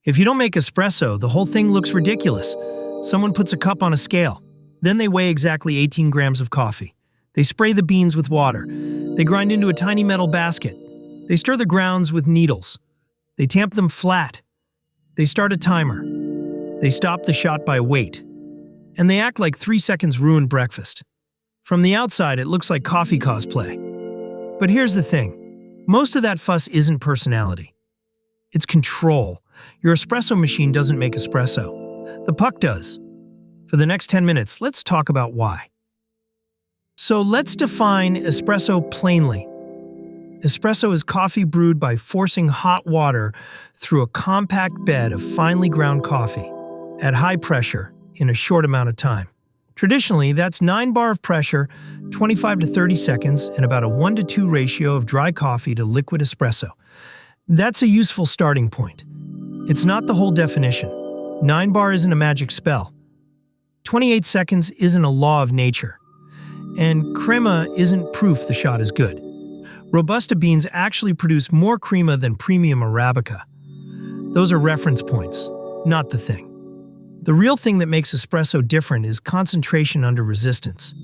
If you don't make espresso, the whole thing looks ridiculous. Someone puts a cup on a scale. Then they weigh exactly 18 grams of coffee. They spray the beans with water. They grind into a tiny metal basket. They stir the grounds with needles. They tamp them flat. They start a timer. They stop the shot by weight. And they act like 3 seconds ruined breakfast. From the outside, it looks like coffee cosplay. But here's the thing. Most of that fuss isn't personality. It's control. Your espresso machine doesn't make espresso. The puck does. For the next 10 minutes, let's talk about why. So let's define espresso plainly. Espresso is coffee brewed by forcing hot water through a compact bed of finely ground coffee at high pressure in a short amount of time. Traditionally, that's 9 bar of pressure, 25 to 30 seconds, and about a 1:2 ratio of dry coffee to liquid espresso. That's a useful starting point. It's not the whole definition. 9 bar isn't a magic spell. 28 seconds isn't a law of nature. And crema isn't proof the shot is good. Robusta beans actually produce more crema than premium Arabica. Those are reference points, not the thing. The real thing that makes espresso different is concentration under resistance.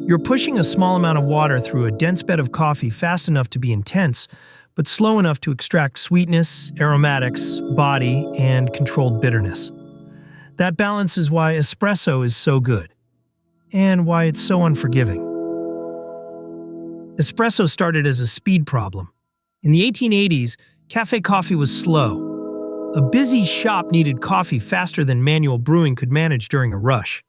You're pushing a small amount of water through a dense bed of coffee fast enough to be intense, but slow enough to extract sweetness, aromatics, body, and controlled bitterness. That balance is why espresso is so good, and why it's so unforgiving. Espresso started as a speed problem. In the 1880s, cafe coffee was slow. A busy shop needed coffee faster than manual brewing could manage during a rush.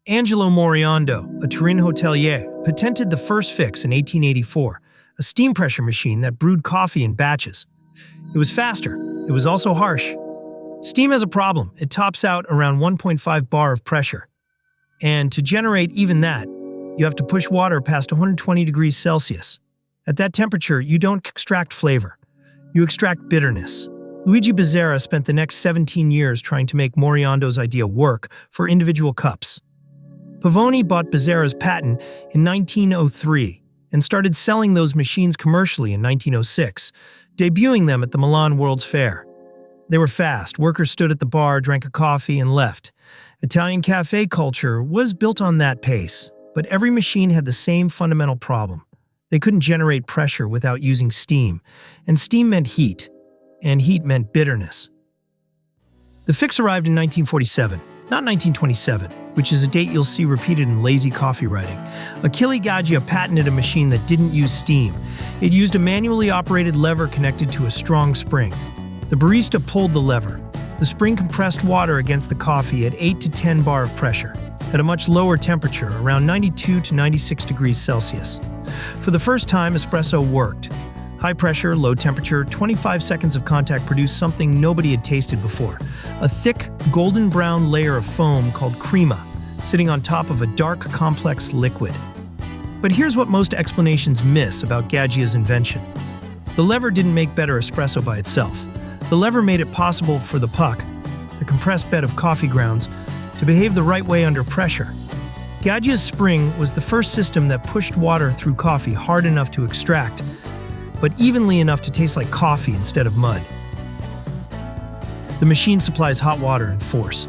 Angelo Moriondo, a Turin hotelier, patented the first fix in 1884, a steam pressure machine that brewed coffee in batches. It was faster. It was also harsh. Steam has a problem. It tops out around 1.5 bar of pressure. And to generate even that, you have to push water past 120 degrees Celsius. At that temperature, you don't extract flavor. You extract bitterness. Luigi Bezzera spent the next 17 years trying to make Moriondo's idea work for individual cups. Pavoni bought Bezzera's patent in 1903 and started selling those machines commercially in 1906, debuting them at the Milan World's Fair. They were fast. Workers stood at the bar, drank a coffee, and left. Italian cafe culture was built on that pace, but every machine had the same fundamental problem. They couldn't generate pressure without using steam, and steam meant heat, and heat meant bitterness. The fix arrived in 1947, not 1927, which is a date you'll see repeated in lazy coffee writing. Achille Gaggia patented a machine that didn't use steam. It used a manually operated lever connected to a strong spring. The barista pulled the lever. The spring compressed water against the coffee at 8 to 10 bar of pressure, at a much lower temperature, around 92 to 96 degrees Celsius. For the first time, espresso worked. High pressure, low temperature, 25 seconds of contact produced something nobody had tasted before. A thick, golden brown layer of foam called crema, sitting on top of a dark, complex liquid. But here's what most explanations miss about Gaggia's invention. The lever didn't make better espresso by itself. The lever made it possible for the puck, the compressed bed of coffee grounds, to behave the right way under pressure. Gaggia's spring was the first system that pushed water through coffee hard enough to extract, but evenly enough to taste like coffee instead of mud. The machine supplies hot water and force.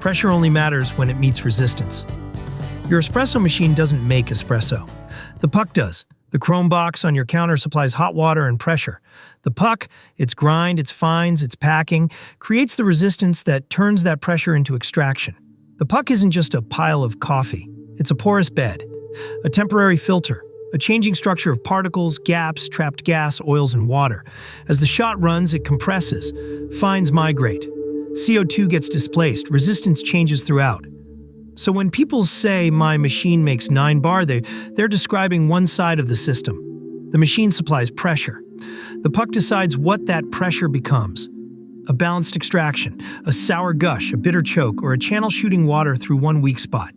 Pressure only matters when it meets resistance. Your espresso machine doesn't make espresso. The puck does. The chrome box on your counter supplies hot water and pressure. The puck, its grind, its fines, its packing, creates the resistance that turns that pressure into extraction. The puck isn't just a pile of coffee. It's a porous bed, a temporary filter, a changing structure of particles, gaps, trapped gas, oils, and water. As the shot runs, it compresses. Fines migrate. CO2 gets displaced. Resistance changes throughout. So when people say my machine makes 9 bar, they're describing one side of the system. The machine supplies pressure. The puck decides what that pressure becomes. A balanced extraction, a sour gush, a bitter choke, or a channel shooting water through one weak spot.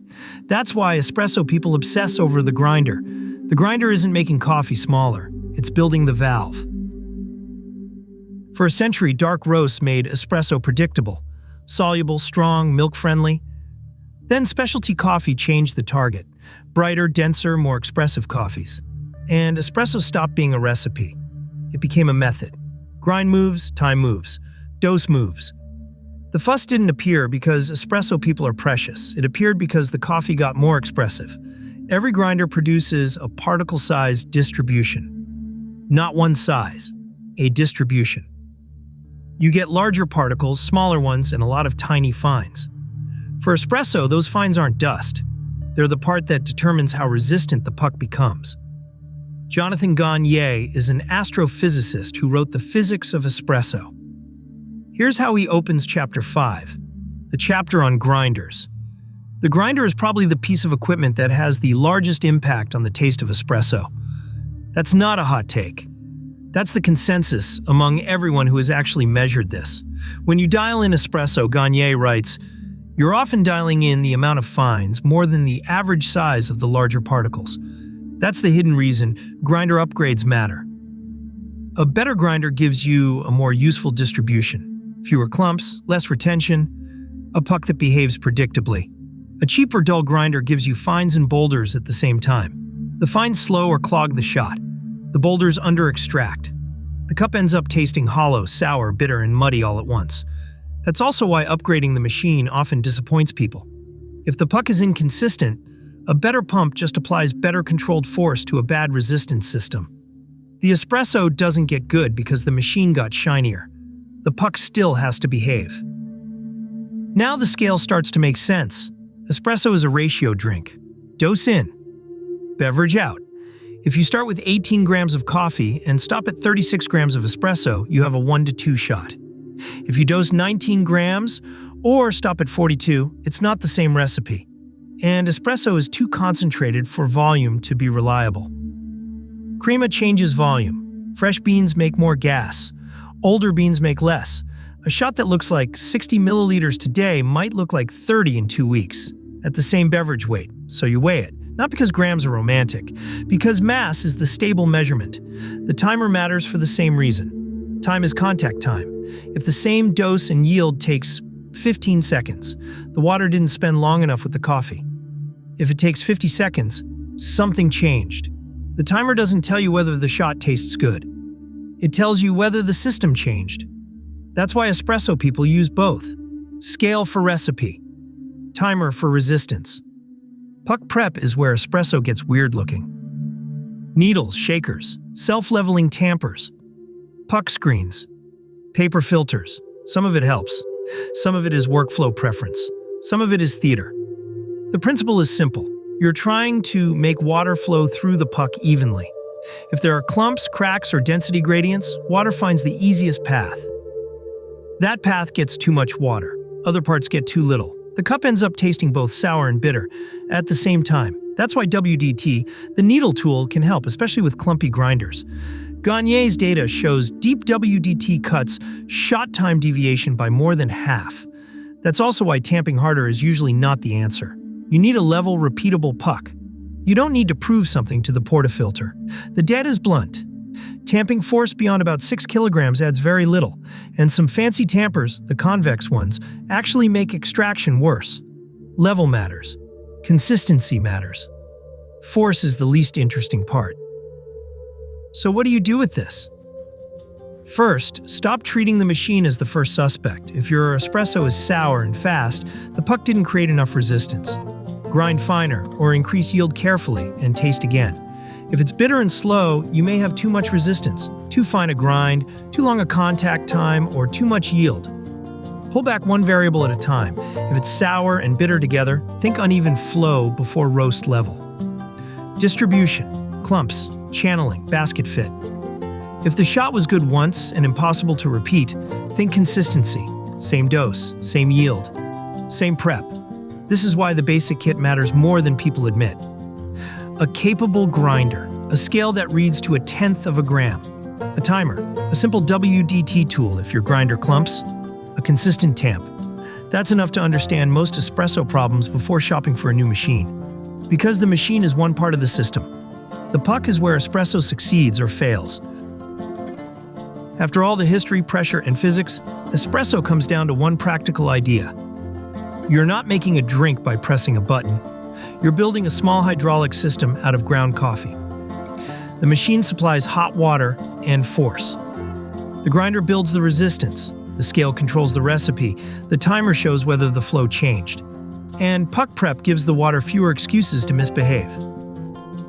That's why espresso people obsess over the grinder. The grinder isn't making coffee smaller. It's building the valve. For a century, dark roasts made espresso predictable. Soluble, strong, milk-friendly. Then specialty coffee changed the target. Brighter, denser, more expressive coffees. And espresso stopped being a recipe. It became a method. Grind moves, time moves. Dose moves. The fuss didn't appear because espresso people are precious. It appeared because the coffee got more expressive. Every grinder produces a particle-size distribution. Not one size, a distribution. You get larger particles, smaller ones, and a lot of tiny fines. For espresso, those fines aren't dust. They're the part that determines how resistant the puck becomes. Jonathan Gaggia is an astrophysicist who wrote The Physics of Espresso. Here's how he opens Chapter 5, the chapter on grinders. The grinder is probably the piece of equipment that has the largest impact on the taste of espresso. That's not a hot take. That's the consensus among everyone who has actually measured this. When you dial in espresso, Gaggia writes, you're often dialing in the amount of fines more than the average size of the larger particles. That's the hidden reason grinder upgrades matter. A better grinder gives you a more useful distribution. Fewer clumps, less retention, a puck that behaves predictably. A cheap or dull grinder gives you fines and boulders at the same time. The fines slow or clog the shot. The boulders under-extract. The cup ends up tasting hollow, sour, bitter, and muddy all at once. That's also why upgrading the machine often disappoints people. If the puck is inconsistent, a better pump just applies better controlled force to a bad resistance system. The espresso doesn't get good because the machine got shinier. The puck still has to behave. Now the scale starts to make sense. Espresso is a ratio drink. Dose in, beverage out. If you start with 18 grams of coffee and stop at 36 grams of espresso, you have a 1-to-2 shot. If you dose 19 grams or stop at 42, it's not the same recipe. And espresso is too concentrated for volume to be reliable. Crema changes volume. Fresh beans make more gas. Older beans make less. A shot that looks like 60 milliliters today might look like 30 in 2 weeks, at the same beverage weight, so you weigh it. Not because grams are romantic, because mass is the stable measurement. The timer matters for the same reason. Time is contact time. If the same dose and yield takes 15 seconds, the water didn't spend long enough with the coffee. If it takes 50 seconds, something changed. The timer doesn't tell you whether the shot tastes good. It tells you whether the system changed. That's why espresso people use both. Scale for recipe. Timer for resistance. Puck prep is where espresso gets weird looking. Needles, shakers, self-leveling tampers, puck screens, paper filters. Some of it helps. Some of it is workflow preference. Some of it is theater. The principle is simple. You're trying to make water flow through the puck evenly. If there are clumps, cracks, or density gradients, water finds the easiest path. That path gets too much water. Other parts get too little. The cup ends up tasting both sour and bitter at the same time. That's why WDT, the needle tool, can help, especially with clumpy grinders. Gagne's data shows deep WDT cuts shot time deviation by more than half. That's also why tamping harder is usually not the answer. You need a level, repeatable puck. You don't need to prove something to the portafilter. The data is blunt. Tamping force beyond about 6 kilograms adds very little, and some fancy tampers, the convex ones, actually make extraction worse. Level matters. Consistency matters. Force is the least interesting part. So what do you do with this? First, stop treating the machine as the first suspect. If your espresso is sour and fast, the puck didn't create enough resistance. Grind finer, or increase yield carefully, and taste again. If it's bitter and slow, you may have too much resistance, too fine a grind, too long a contact time, or too much yield. Pull back one variable at a time. If it's sour and bitter together, think uneven flow before roast level. Distribution, clumps, channeling, basket fit. If the shot was good once and impossible to repeat, think consistency. Same dose, same yield, same prep. This is why the basic kit matters more than people admit. A capable grinder, a scale that reads to 1/10 of a gram. A timer, a simple WDT tool if your grinder clumps. A consistent tamp. That's enough to understand most espresso problems before shopping for a new machine. Because the machine is one part of the system. The puck is where espresso succeeds or fails. After all the history, pressure, and physics, espresso comes down to one practical idea. You're not making a drink by pressing a button. You're building a small hydraulic system out of ground coffee. The machine supplies hot water and force. The grinder builds the resistance, The scale controls the recipe. The timer shows whether the flow changed. And puck prep gives the water fewer excuses to misbehave.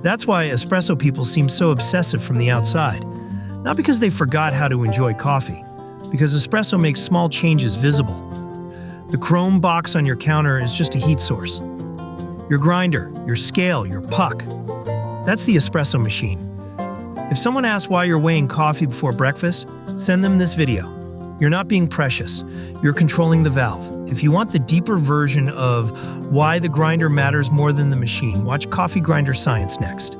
That's why espresso people seem so obsessive from the outside. Not because they forgot how to enjoy coffee, because espresso makes small changes visible. The chrome box on your counter is just a heat source. Your grinder, your scale, your puck. That's the espresso machine. If someone asks why you're weighing coffee before breakfast, send them this video. You're not being precious. You're controlling the valve. If you want the deeper version of why the grinder matters more than the machine, watch Coffee Grinder Science next.